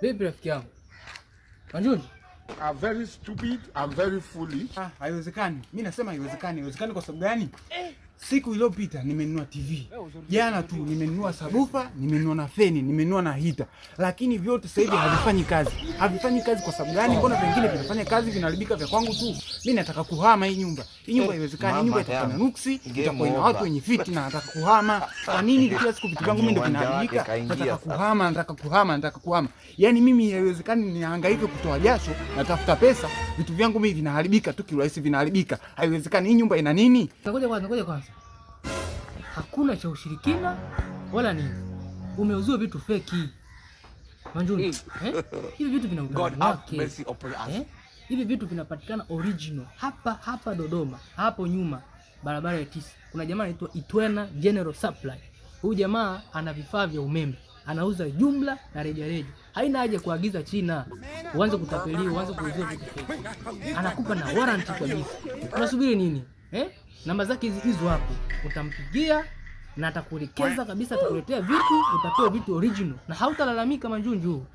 Vipi rafiki yangu? Manjuni? I'm very stupid, I'm very foolish. Haiwezekani. Mimi nasema haiwezekani. Haiwezekani kwa sababu gani? Siku iliyopita nimenunua TV. Jana tu nimenunua sabufa, nimenunua na feni, nimenunua na hita. Lakini vyote sasa hivi havifanyi kazi. Havifanyi kazi kwa sababu gani? Mbona vingine vinafanya kazi vinaharibika vya kwangu tu? Mimi nataka kuhama hii nyumba. Hii nyumba haiwezekani. Hii nyumba itakuwa na nuksi, itakuwa na watu wenye fitina, nataka kuhama. Kwa nini kila siku vitu vyangu mimi ndio vinaharibika? Nataka kuhama. Yaani mimi haiwezekani nihangaike kutoa jasho, natafuta pesa, vitu vyangu mimi vinaharibika tu kirahisi vinaharibika. Haiwezekani. Hii nyumba ina nini? Ngoja kwanza. Hakuna cha ushirikina wala nini. Umeuziwa vitu feki. Manjuni, hivi vitu vina utamu wake. Hivi vitu vinapatikana original hapa Dodoma, hapo nyuma barabara ya 9. Kuna jamaa anaitwa Itwena General Supply. Huyu jamaa ana vifaa vya umeme, anauza jumla na rejareja. Haina haja kuagiza China, uanze kutapeliwa, uanze kuuziwa vitu feki. Anakupa na warranty kabisa. Unasubiri nini? Namba zake hizo hapo. Utampigia na atakuelekeza kabisa, atakuletea vitu, utapewa vitu original na hautalalamika Manjunju.